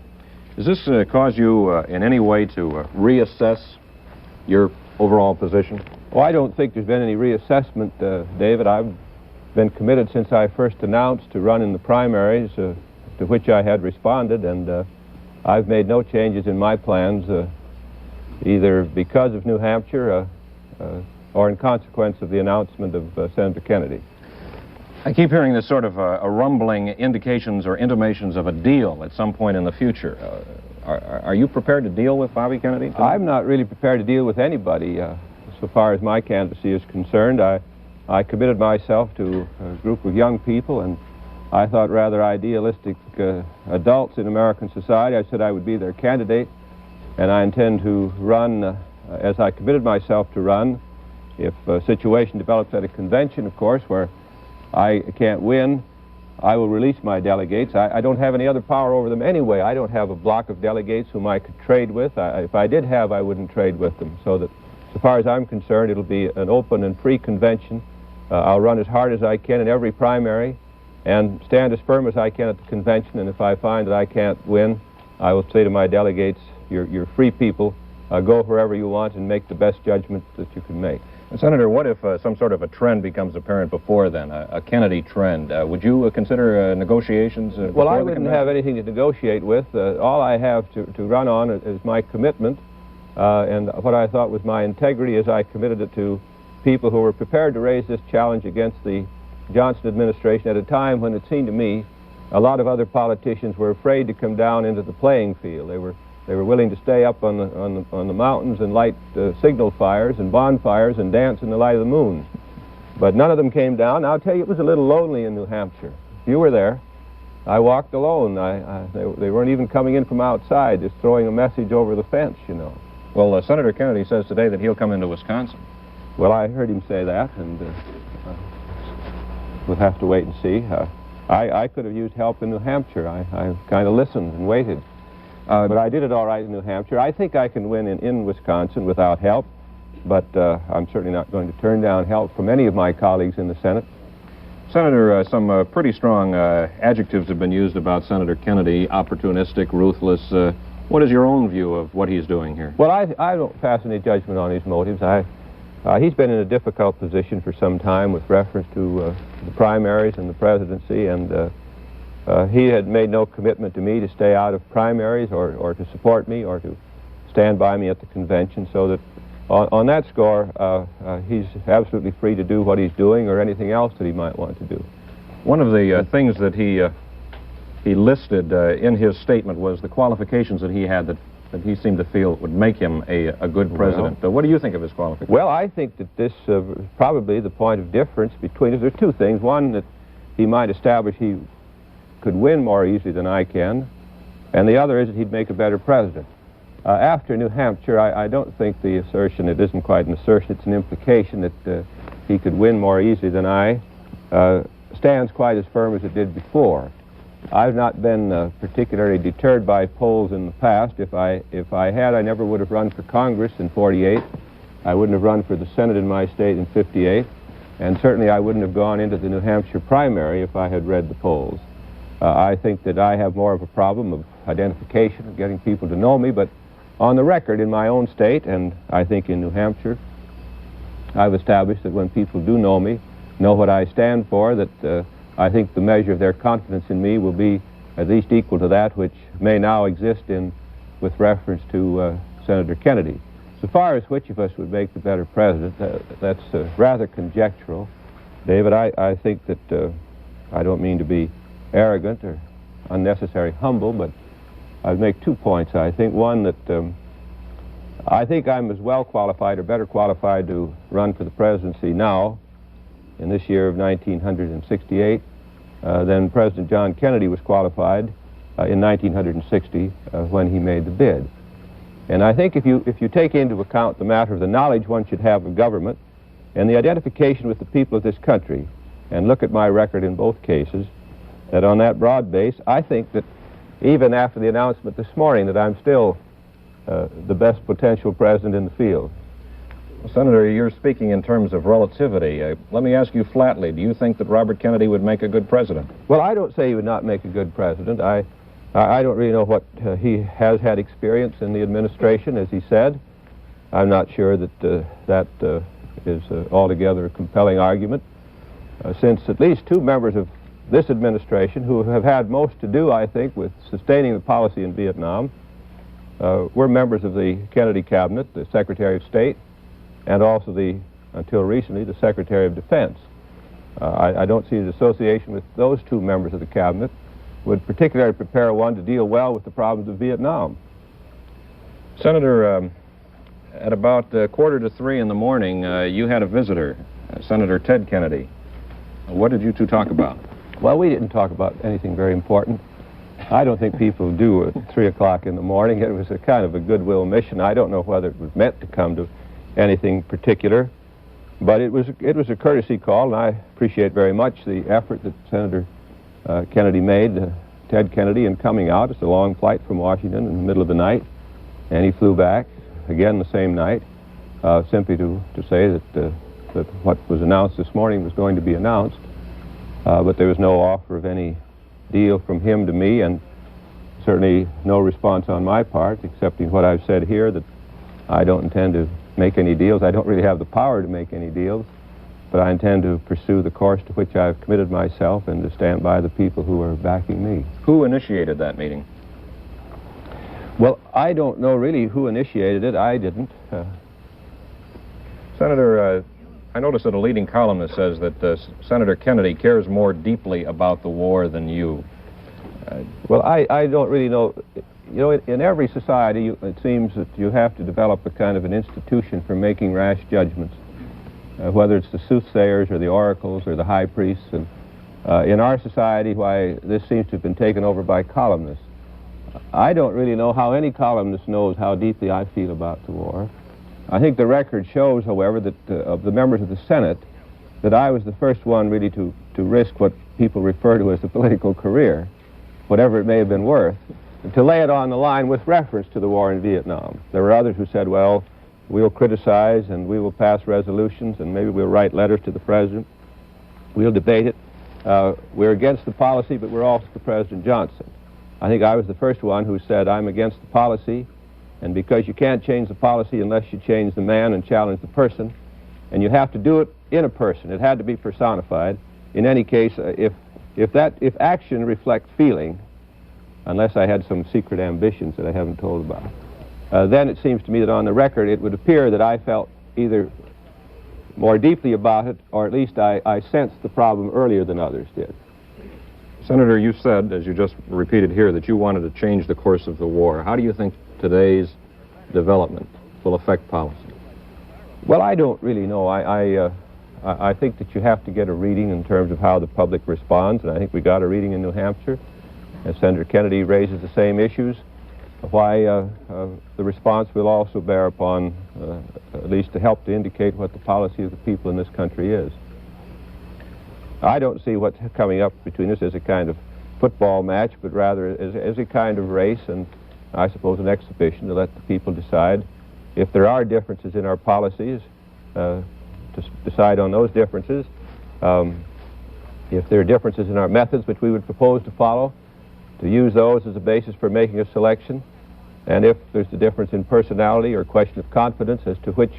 Does this cause you in any way to reassess your overall position? Well, I don't think there's been any reassessment, David. I've been committed since I first announced to run in the primaries, to which I had responded, and I've made no changes in my plans, either because of New Hampshire or in consequence of the announcement of Senator Kennedy. I keep hearing this sort of a rumbling indications or intimations of a deal at some point in the future. Are you prepared to deal with Bobby Kennedy? I'm not really prepared to deal with anybody so far as my candidacy is concerned. I committed myself to a group of young people, and I thought rather idealistic adults in American society. I said I would be their candidate, and I intend to run as I committed myself to run. If a situation develops at a convention, of course, where I can't win, I will release my delegates. I don't have any other power over them anyway. I don't have a block of delegates whom I could trade with. If I did have, I wouldn't trade with them. So that, so far as I'm concerned, it'll be an open and free convention. I'll run as hard as I can in every primary and stand as firm as I can at the convention. And if I find that I can't win, I will say to my delegates, you're free people. Go wherever you want and make the best judgment that you can make. Senator, what if some sort of a trend becomes apparent before then, a Kennedy trend? Would you consider negotiations? Well, I wouldn't have anything to negotiate with. All I have to run on is my commitment, and what I thought was my integrity as I committed it to people who were prepared to raise this challenge against the Johnson administration at a time when it seemed to me a lot of other politicians were afraid to come down into the playing field. They were willing to stay up on the mountains and light signal fires and bonfires and dance in the light of the moon. But none of them came down. I'll tell you, it was a little lonely in New Hampshire. You were there. I walked alone. They weren't even coming in from outside, just throwing a message over the fence, you know. Well, Senator Kennedy says today that he'll come into Wisconsin. Well, I heard him say that, and we'll have to wait and see. I could have used help in New Hampshire. I kind of listened and waited. But I did it all right in New Hampshire. I think I can win in Wisconsin without help, but I'm certainly not going to turn down help from any of my colleagues in the Senate. Senator, some pretty strong adjectives have been used about Senator Kennedy: opportunistic, ruthless. What is your own view of what he's doing here? Well, I don't pass any judgment on his motives. He's been in a difficult position for some time with reference to the primaries and the presidency, and he had made no commitment to me to stay out of primaries or to support me or to stand by me at the convention, so that on that score, he's absolutely free to do what he's doing or anything else that he might want to do. One of the things that he listed in his statement was the qualifications that he had that he seemed to feel would make him a good president. What do you think of his qualifications? Well, I think that this is probably the point of difference between us. There are two things. One, that he might establish he could win more easily than I can, and the other is that he'd make a better president. After New Hampshire, I don't think the assertion, it isn't quite an assertion, it's an implication that he could win more easily than I, stands quite as firm as it did before. I've not been particularly deterred by polls in the past. If I had, I never would have run for Congress in '48. I wouldn't have run for the Senate in my state in '58, and certainly I wouldn't have gone into the New Hampshire primary if I had read the polls. I think that I have more of a problem of identification, of getting people to know me, but on the record in my own state, and I think in New Hampshire, I've established that when people do know me, know what I stand for, that I think the measure of their confidence in me will be at least equal to that which may now exist with reference to Senator Kennedy. So far as which of us would make the better president, that's rather conjectural. David, I think that I don't mean to be arrogant or unnecessarily humble, but I'd make 2 points. I think one that I think I'm as well qualified or better qualified to run for the presidency now in this year of 1968 than President John Kennedy was qualified in 1960 when he made the bid. And I think if you take into account the matter of the knowledge one should have of government and the identification with the people of this country, and look at my record in both cases, that on that broad base, I think that even after the announcement this morning that I'm still the best potential president in the field. Well, Senator, you're speaking in terms of relativity. Let me ask you flatly, do you think that Robert Kennedy would make a good president? Well, I don't say he would not make a good president. I don't really know what he has had experience in the administration, as he said. I'm not sure that that is altogether a compelling argument, since at least 2 members of this administration who have had most to do, I think, with sustaining the policy in Vietnam were members of the Kennedy cabinet, the Secretary of State, and also until recently, the Secretary of Defense. I don't see the association with those 2 members of the cabinet would particularly prepare one to deal well with the problems of Vietnam. Senator, at about 2:45 in the morning, you had a visitor, Senator Ted Kennedy. What did you two talk about? Well, we didn't talk about anything very important. I don't think people do at 3 o'clock in the morning. It was a kind of a goodwill mission. I don't know whether it was meant to come to anything particular, but it was a courtesy call, and I appreciate very much the effort that Senator Kennedy made, Ted Kennedy, in coming out. It's a long flight from Washington in the middle of the night, and he flew back again the same night, simply to say that what was announced this morning was going to be announced, but there was no offer of any deal from him to me, and certainly no response on my part, excepting what I've said here, that I don't intend to make any deals. I don't really have the power to make any deals, but I intend to pursue the course to which I've committed myself and to stand by the people who are backing me. Who initiated that meeting? Well, I don't know really who initiated it. I didn't. Senator, I notice that a leading columnist says that Senator Kennedy cares more deeply about the war than you. Well, I don't really know. You know, in every society, it seems that you have to develop a kind of an institution for making rash judgments, whether it's the soothsayers or the oracles or the high priests. And in our society, why, this seems to have been taken over by columnists. I don't really know how any columnist knows how deeply I feel about the war. I think the record shows, however, that of the members of the Senate, that I was the first one really to risk what people refer to as a political career, whatever it may have been worth, to lay it on the line with reference to the war in Vietnam. There were others who said, well, we'll criticize and we will pass resolutions and maybe we'll write letters to the president. We'll debate it. We're against the policy, but we're also for President Johnson. I think I was the first one who said, I'm against the policy, and because you can't change the policy unless you change the man and challenge the person, and you have to do it in a person. It had to be personified. In any case, if action reflects feeling, unless I had some secret ambitions that I haven't told about, then it seems to me that on the record it would appear that I felt either more deeply about it, or at least I sensed the problem earlier than others did. Senator, you said, as you just repeated here, that you wanted to change the course of the war. How do you think today's development will affect policy? Well, I don't really know. I think that you have to get a reading in terms of how the public responds, and I think we got a reading in New Hampshire, and Senator Kennedy raises the same issues. Why the response will also bear upon, at least to help to indicate what the policy of the people in this country is. I don't see what's coming up between us as a kind of football match, but rather as a kind of race, and I suppose an exhibition to let the people decide if there are differences in our policies, to decide on those differences. If there are differences in our methods which we would propose to follow, to use those as a basis for making a selection. And if there's a difference in personality or question of confidence as to which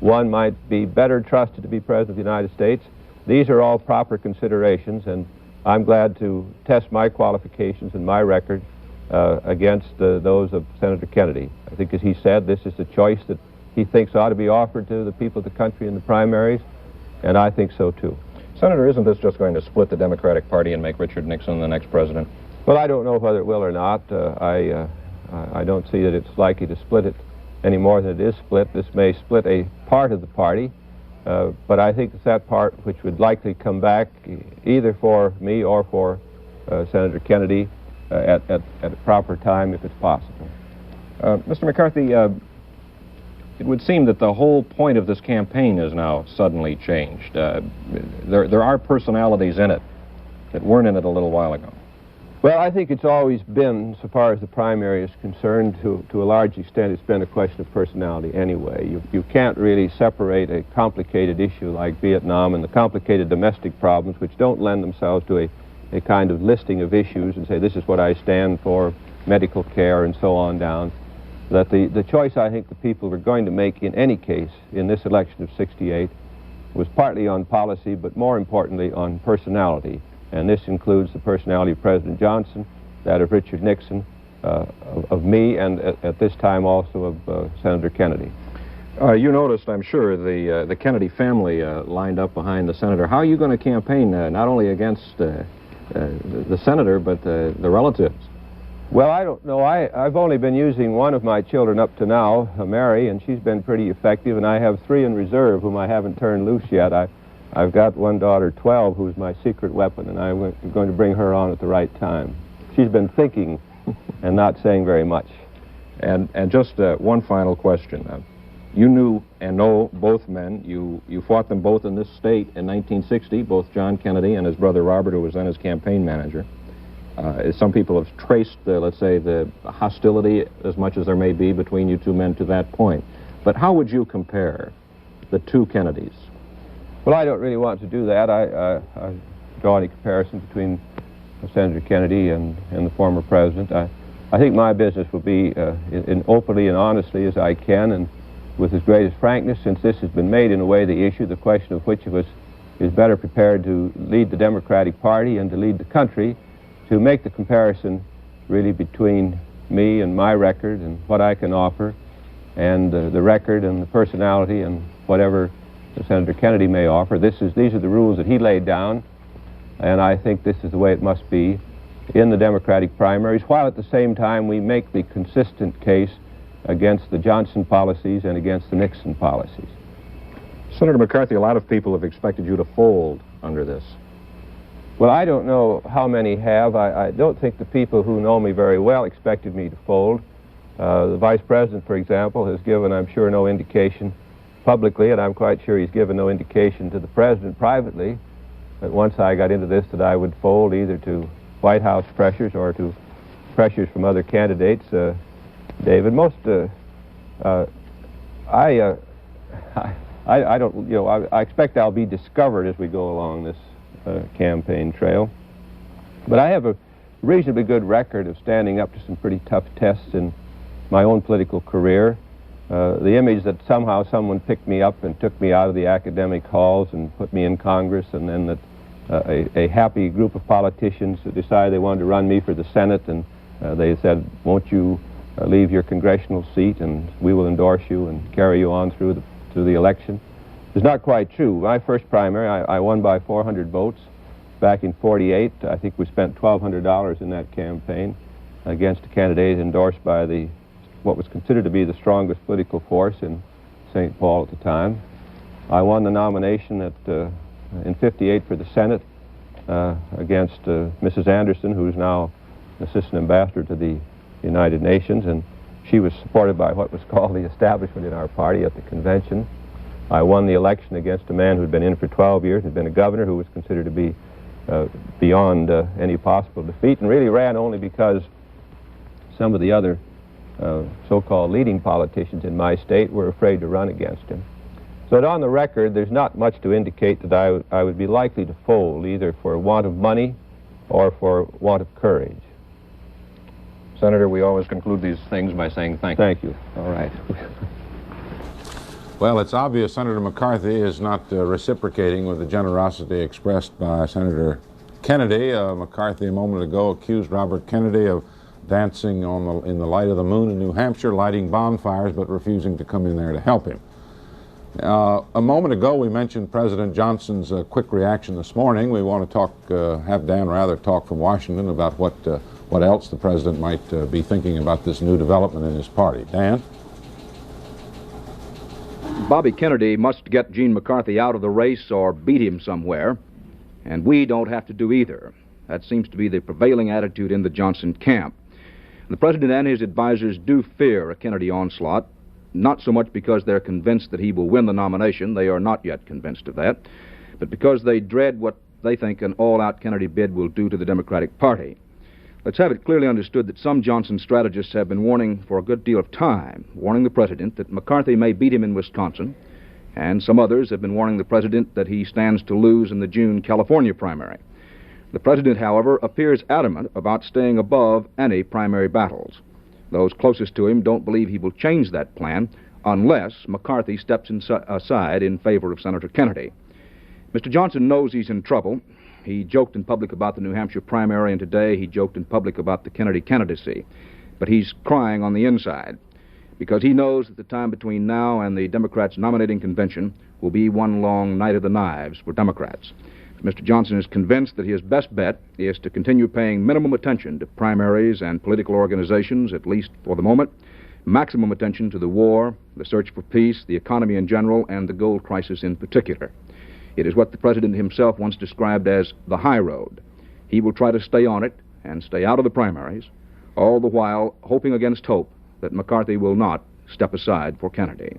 one might be better trusted to be President of the United States, these are all proper considerations, and I'm glad to test my qualifications and my record against those of Senator Kennedy. I think, as he said, this is a choice that he thinks ought to be offered to the people of the country in the primaries, and I think so too. Senator, isn't this just going to split the Democratic Party and make Richard Nixon the next president? Well, I don't know whether it will or not. I don't see that it's likely to split it any more than it is split. This may split a part of the party, but I think it's that part which would likely come back either for me or for Senator Kennedy at a proper time if it's possible. Mr. McCarthy, it would seem that the whole point of this campaign is now suddenly changed. There are personalities in it that weren't in it a little while ago. Well, I think it's always been, so far as the primary is concerned, to a large extent, it's been a question of personality anyway. You can't really separate a complicated issue like Vietnam and the complicated domestic problems, which don't lend themselves to a kind of listing of issues and say, this is what I stand for, medical care and so on down. That the choice I think the people were going to make in any case in this election of =68 was partly on policy, but more importantly on personality. And this includes the personality of President Johnson, that of Richard Nixon, of me, and at this time also of Senator Kennedy. You noticed, I'm sure, the Kennedy family lined up behind the senator. How are you going to campaign not only against the senator, but the relatives? Well, I don't know. I've only been using one of my children up to now, Mary, and she's been pretty effective, and I have 3 in reserve whom I haven't turned loose yet. I've got one daughter, 12, who's my secret weapon, and I'm going to bring her on at the right time. She's been thinking and not saying very much. And just one final question. You knew and know both men. You fought them both in this state in 1960, both John Kennedy and his brother Robert, who was then his campaign manager. Some people have traced, let's say, the hostility as much as there may be between you two men to that point. But how would you compare the two Kennedys? Well, I don't really want to do that. I draw any comparison between Senator Kennedy and the former president. I think my business will be in openly and honestly as I can, and with as greatest frankness, since this has been made in a way the issue, the question of which of us is better prepared to lead the Democratic Party and to lead the country, to make the comparison really between me and my record and what I can offer, and the record and the personality and whatever Senator Kennedy may offer. These are the rules that he laid down, and I think this is the way it must be in the Democratic primaries, while at the same time we make the consistent case against the Johnson policies and against the Nixon policies. Senator McCarthy, a lot of people have expected you to fold under this. Well, I don't know how many have. I don't think the people who know me very well expected me to fold. The Vice President, for example, has given, I'm sure, no indication publicly, and I'm quite sure he's given no indication to the President privately that once I got into this that I would fold either to White House pressures or to pressures from other candidates. David, I don't, you know, I expect I'll be discovered as we go along this campaign trail. But I have a reasonably good record of standing up to some pretty tough tests in my own political career. The image that somehow someone picked me up and took me out of the academic halls and put me in Congress, and then that a happy group of politicians decided they wanted to run me for the Senate, and they said, won't you leave your congressional seat and we will endorse you and carry you on through the election. It's not quite true. My first primary, I won by 400 votes back in '48. I think we spent $1,200 in that campaign against a candidate endorsed by what was considered to be the strongest political force in St. Paul at the time. I won the nomination in '58 for the Senate against Mrs. Anderson, who's now Assistant Ambassador to the United Nations, and she was supported by what was called the establishment in our party at the convention. I won the election against a man who had been in for 12 years, had been a governor, who was considered to be beyond any possible defeat, and really ran only because some of the other so-called leading politicians in my state were afraid to run against him. So that on the record, there's not much to indicate that I would be likely to fold, either for want of money or for want of courage. Senator, we always conclude these things by saying thank you. Thank you. All right. Well, it's obvious Senator McCarthy is not reciprocating with the generosity expressed by Senator Kennedy. McCarthy a moment ago accused Robert Kennedy of dancing in the light of the moon in New Hampshire, lighting bonfires, but refusing to come in there to help him. A moment ago, we mentioned President Johnson's quick reaction this morning. We want to have Dan Rather talk from Washington about what else the president might be thinking about this new development in his party. Dan? Bobby Kennedy must get Gene McCarthy out of the race or beat him somewhere, and we don't have to do either. That seems to be the prevailing attitude in the Johnson camp. The president and his advisors do fear a Kennedy onslaught, not so much because they're convinced that he will win the nomination. They are not yet convinced of that, but because they dread what they think an all-out Kennedy bid will do to the Democratic Party. Let's have it clearly understood that some Johnson strategists have been warning for a good deal of time, warning the president that McCarthy may beat him in Wisconsin, and some others have been warning the president that he stands to lose in the June California primary. The president, however, appears adamant about staying above any primary battles. Those closest to him don't believe he will change that plan unless McCarthy steps aside in favor of Senator Kennedy. Mr. Johnson knows he's in trouble. He joked in public about the New Hampshire primary, and today he joked in public about the Kennedy candidacy. But he's crying on the inside because he knows that the time between now and the Democrats' nominating convention will be one long night of the knives for Democrats. Mr. Johnson is convinced that his best bet is to continue paying minimum attention to primaries and political organizations, at least for the moment, maximum attention to the war, the search for peace, the economy in general, and the gold crisis in particular. It is what the president himself once described as the high road. He will try to stay on it and stay out of the primaries, all the while hoping against hope that McCarthy will not step aside for Kennedy.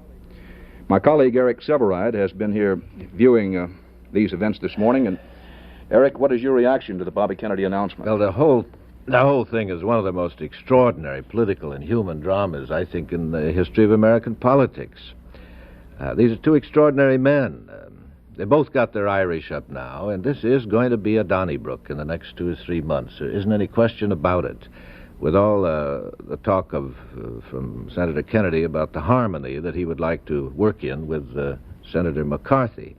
My colleague Eric Sevareid has been here viewing these events this morning. And Eric, what is your reaction to the Bobby Kennedy announcement? Well, the whole thing is one of the most extraordinary political and human dramas, I think, in the history of American politics. These are two extraordinary men. They both got their Irish up now, and this is going to be a Donnybrook in the next 2 or 3 months. There isn't any question about it. With all the talk from Senator Kennedy about the harmony that he would like to work in with Senator McCarthy,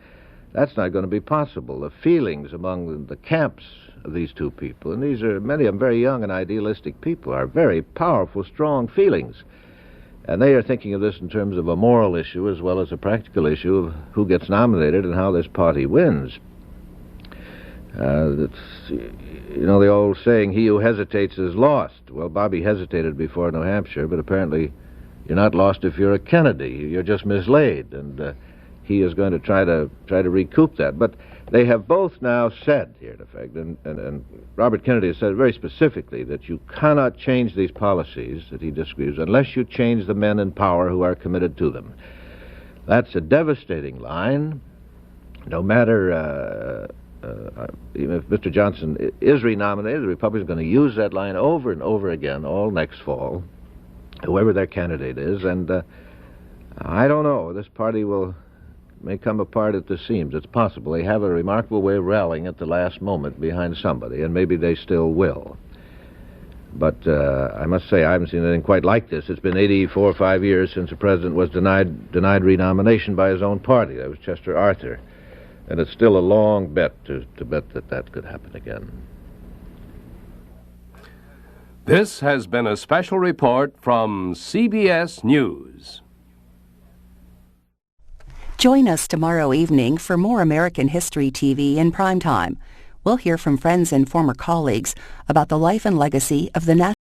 that's not going to be possible. The feelings among the camps of these two people, and these are many of them very young and idealistic people, are very powerful, strong feelings. And they are thinking of this in terms of a moral issue as well as a practical issue of who gets nominated and how this party wins. The old saying, he who hesitates is lost. Well, Bobby hesitated before New Hampshire, but apparently you're not lost if you're a Kennedy. You're just mislaid, and he is going to try to recoup that. But they have both now said here, in effect, and Robert Kennedy has said very specifically that you cannot change these policies that he disagrees unless you change the men in power who are committed to them. That's a devastating line. No matter even if Mr. Johnson is renominated, the Republicans are going to use that line over and over again all next fall, whoever their candidate is. And I don't know, this party may come apart at the seams. It's possible. They have a remarkable way of rallying at the last moment behind somebody, and maybe they still will. But I must say I haven't seen anything quite like this. It's been 84 or 5 years since a president was denied renomination by his own party. That was Chester Arthur. And it's still a long bet to bet that could happen again. This has been a special report from CBS News. Join us tomorrow evening for more American History TV in prime time. We'll hear from friends and former colleagues about the life and legacy of the